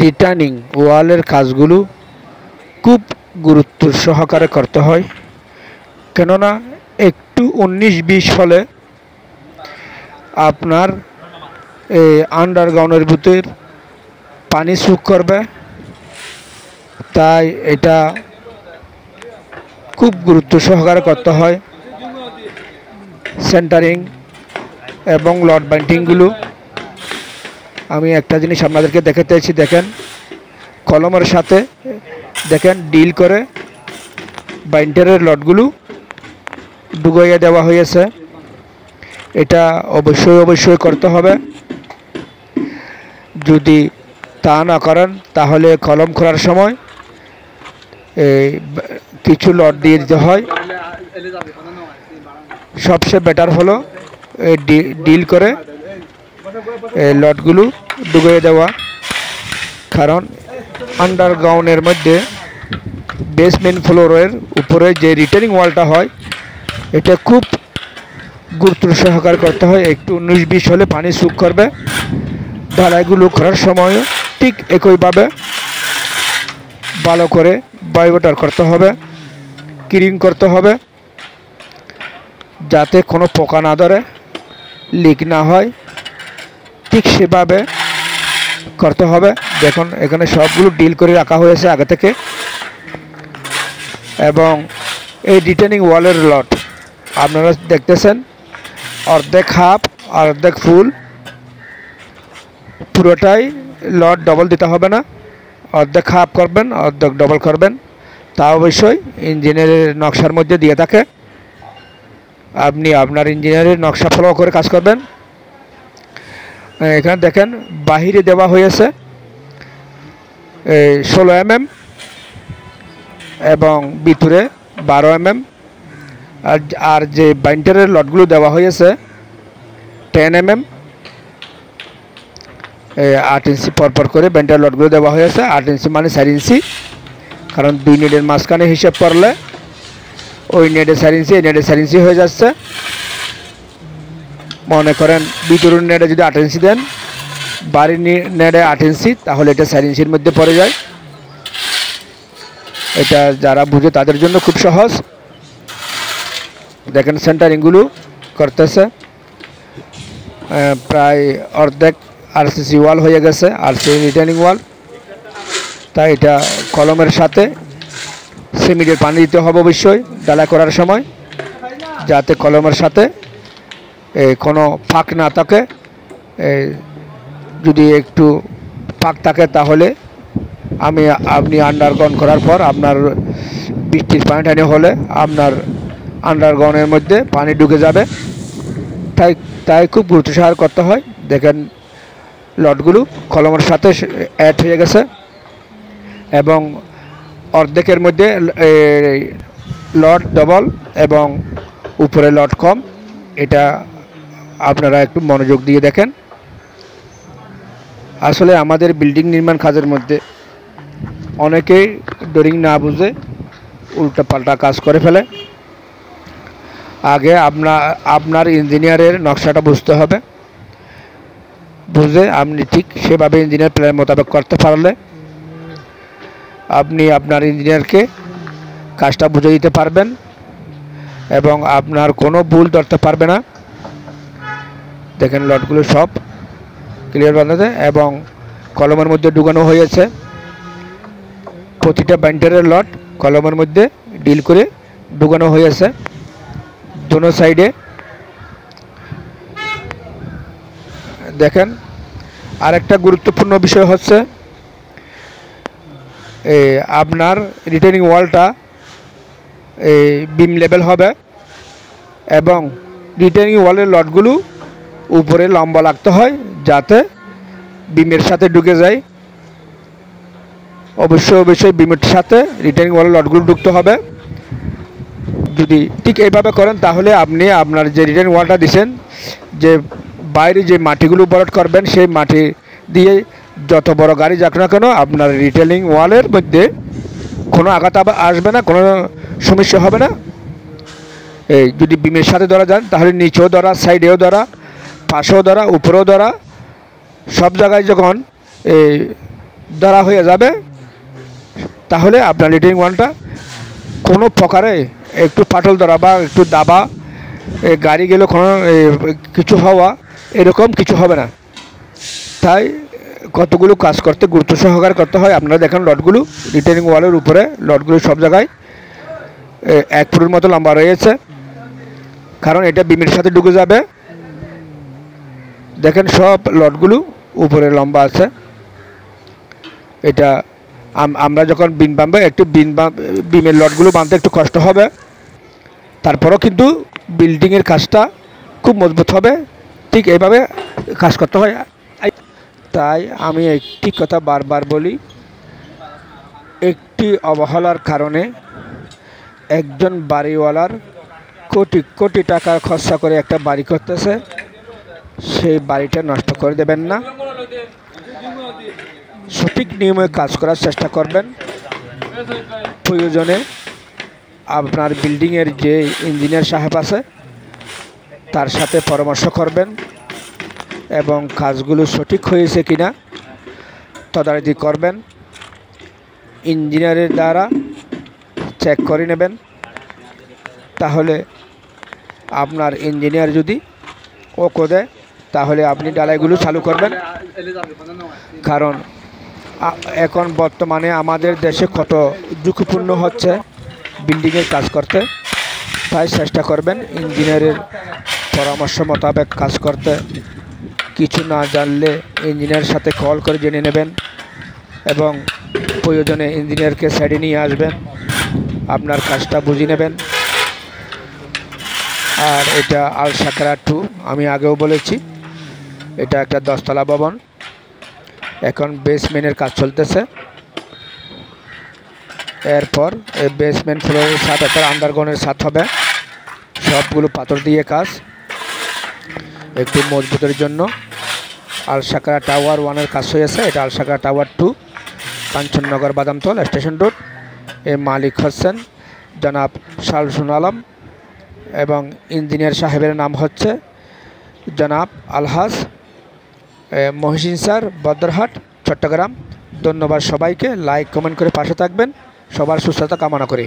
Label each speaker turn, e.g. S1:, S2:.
S1: Returning ওয়ালের কাজগুলো খুব গুরুত্ব সহকারে করতে হয়, কেননা একটু 19-20 হলে আপনার এই আন্ডারগ্রাউন্ডের ভিতর পানি সুখ করবে। তাই এটা খুব গুরুত্ব সহকারে করতে হয়। সেন্টারিং এবং লড বাইন্ডিংগুলো আমি একটা জিনিস আপনাদেরকে দেখাতেছি। দেখেন, কলমের সাথে দেখেন ডিল করে বাইন্ডারের লটগুলো ডুবাইয়ে দেওয়া হয়েছে। এটা অবশ্যই করতে হবে। যদি তা না করেন তাহলে কলম খোলার সময় কিছু লট দিয়ে দিতে হয়। সবচেয়ে বেটার হলো ডিল করে লটগুলো ডুবিয়ে দেওয়া, কারণ আন্ডারগ্রাউন্ডের মধ্যে বেসমেন্ট ফ্লোরের উপরে যে রিটার্নিং ওয়ালটা হয় এটা খুব গুরুত্ব সহকারে করতে হয়। একটু 19-20 হলে পানি সুখ করবে। ঢালাইগুলো করার সময় ঠিক একইভাবে ভালো করে বায়োটার করতে হবে, ক্লিন করতে হবে, যাতে কোনো পোকা না ধরে, লিক না হয়। ঠিক সেভাবে করতে হবে। দেখুন, এখানে সবগুলো ডিল করে রাখা হয়েছে আগে থেকে। এবং এই রিটার্নিং ওয়ালের লট আপনারা দেখতেছেন, অর্ধেক হাফ অর্ধেক ফুল, পুরোটাই লট ডবল দিতে হবে না। অর্ধেক হাফ করবেন, অর্ধেক ডবল করবেন। তা অবশ্যই ইঞ্জিনিয়ারের নকশার মধ্যে দিয়ে থাকে। আপনি আপনার ইঞ্জিনিয়ারের নকশা ফলো করে কাজ করবেন। এখানে দেখেন বাহিরে দেওয়া হয়েছে 16 mm এবং ভিতরে 12 mm। আর যে বাইন্ডারের লটগুলো দেওয়া হয়েছে 10 mm, 8 ইঞ্চি পরপর করে বাইন্ডার লটগুলো দেওয়া হয়েছে। 8 ইঞ্চি মানে 4 ইঞ্চি, কারণ 2 নেটের মাঝখানে হিসাব করলে ওই নেটে 4 ইঞ্চি, এই নেটে 4 ইঞ্চি হয়ে যাচ্ছে। মনে করেন ভিতরের নেটে যদি 8 ইঞ্চি দেন, বাড়ির নেটে 8 ইঞ্চি, তাহলে এটা 4 ইঞ্চির মধ্যে পড়ে যায়। এটা যারা বুঝে তাদের জন্য খুব সহজ। দেখেন সেন্টারিংগুলো করতেছে, প্রায় অর্ধেক আরসিসি ওয়াল হয়ে গেছে, আরসিসি রিটার্নিং ওয়াল। তাই এটা কলমের সাথে সিমেন্টের পানি দিতে হবে অবশ্যই ঢালাই করার সময়, যাতে কলমের সাথে কোনো ফাঁক না থাকে। যদি একটু ফাঁক থাকে তাহলে আপনি আন্ডারগ্রাউন্ড করার পর আপনার বৃষ্টির পানি টানি হলে আপনার আন্ডারগ্রাউন্ডের মধ্যে পানি ঢুকে যাবে। তাই খুব গুরুত্ব সহকারে করতে হয়। দেখেন লটগুলো কলমের সাথে অ্যাড হয়ে গেছে এবং অর্ধেকের মধ্যে লট ডবল এবং উপরে লট কম। এটা আপনারা একটু মনোযোগ দিয়ে দেখেন। আসলে আমাদের বিল্ডিং নির্মাণ কাজের মধ্যে অনেকেই ড্রয়িং না বুঝে উল্টাপাল্টা কাজ করে ফেলে। আগে আপনার ইঞ্জিনিয়ারের নকশাটা বুঝতে হবে। বুঝে আপনি ঠিক সেভাবে ইঞ্জিনিয়ার প্ল্যান মোতাবেক করতে পারলে আপনি আপনার ইঞ্জিনিয়ারকে কাজটা বুঝে দিতে পারবেন এবং আপনার কোনো ভুল ধরতে পারবে না। দেখেন লটগুলো সব ক্লিয়ার বানাতে এবং কলমের মধ্যে ঢুকানো হয়েছে। প্রতিটা বাইন্ডারের লট কলমের মধ্যে ডিল করে ঢুকানো হয়েছে দোনো সাইডে। দেখেন আরেকটা গুরুত্বপূর্ণ বিষয় হচ্ছে আপনার রিটার্নিং ওয়ালটা বিম লেভেল হবে এবং রিটার্নিং ওয়ালের লটগুলো উপরে লম্বা লাগতে হয়, যাতে বিমের সাথে ঢুকে যায়। অবশ্যই বিমের সাথে রিটার্নিং ওয়ালের লটগুলো ঢুকতে হবে। যদি ঠিক এইভাবে করেন তাহলে আপনি আপনার যে রিটার্নিং ওয়ালটা দিচ্ছেন, যে বাইরে যে মাটিগুলো বরট করবেন, সেই মাটি দিয়ে যত বড় গাড়ি যাক না কেন আপনার রিটার্নিং ওয়ালের মধ্যে কোনো আঘাত আসবে না, কোনো সমস্যা হবে না। যদি বিমের সাথে ধরা যান তাহলে নিচেও ধরা, সাইডেও ধরা, পাশেও ধরা, উপরেও ধরা, সব জায়গায় যখন ধরা হয়ে যাবে, তাহলে আপনার রিটেনিং ওয়ালটা কোনো প্রকারে একটু ফাটল ধরা বা একটু দাবা, গাড়ি গেলে কোনো কিছু হওয়া, এরকম কিছু হবে না। তাই কতগুলো কাজ করতে গুরুত্ব সহকারে করতে হয়। আপনারা দেখেন লটগুলো রিটেনিং ওয়ালের উপরে, লটগুলো সব জায়গায় 1 ফুটের মতো লম্বা রয়েছে, কারণ এটা বিমের সাথে ঢুকে যাবে। দেখেন সব লটগুলো উপরে লম্বা আছে। এটা আমরা যখন বিম বাঁধবো, একটু বিমের লটগুলো বাঁধতে একটু কষ্ট হবে, তারপরও কিন্তু বিল্ডিংয়ের কাজটা খুব মজবুত হবে। ঠিক এইভাবে কাজ করতে হয়। তাই আমি একটি কথা বারবার বলি, একটি অবহেলার কারণে একজন বাড়িওয়ালার কোটি কোটি টাকা খরচা করে একটা বাড়ি করতেছে, সেই বাড়িটা নষ্ট করে দেবেন না। সঠিক নিয়মে কাজ করার চেষ্টা করবেন। প্রয়োজনে আপনার বিল্ডিংয়ের যে ইঞ্জিনিয়ার সাহেব আছে তার সাথে পরামর্শ করবেন এবং কাজগুলো সঠিক হয়েছে কিনা তদারকি করবেন। ইঞ্জিনিয়ারের দ্বারা চেক করে নেবেন। তাহলে আপনার ইঞ্জিনিয়ার যদি ওকে দেয়, তাহলে আপনি ঢালাইগুলো চালু করবেন। কারণ এখন বর্তমানে আমাদের দেশে কত ঝুঁকিপূর্ণ হচ্ছে বিল্ডিংয়ের কাজ করতে। তাই চেষ্টা করবেন ইঞ্জিনিয়ারের পরামর্শ মোতাবেক কাজ করতে। কিছু না জানলে ইঞ্জিনিয়ারের সাথে কল করে জেনে নেবেন এবং প্রয়োজনে ইঞ্জিনিয়ারকে সাইডে নিয়ে আসবেন, আপনার কাজটা বুঝে নেবেন। আর এটা আল সাকরা 2, আমি আগেও বলেছি, এটা একটা 10 তলা ভবন। এখন বেসমেন্টের কাজ চলতেছে। এরপর এই বেসমেন্ট ফ্লোরের ছাদ একটা আন্ডারগ্রাউন্ডের ছাদ হবে। সবগুলো পাথর দিয়ে কাজ, একটু মজবুতের জন্য। আল সাকরা টাওয়ার 1-এর কাজ হয়েছে। এটা Al Sakra tower 2, Kanchannagar Badamtala station road. এর মালিক হচ্ছেন জনাব শামসুল আলম এবং ইঞ্জিনিয়ার সাহেবের নাম হচ্ছে জনাব আলহাজ মহসিন স্যার, বদরহাট, চট্টগ্রাম। ধন্যবাদ সবাইকে। লাইক কমেন্ট করে পাশে থাকবেন। সবার সুস্থতা কামনা করি।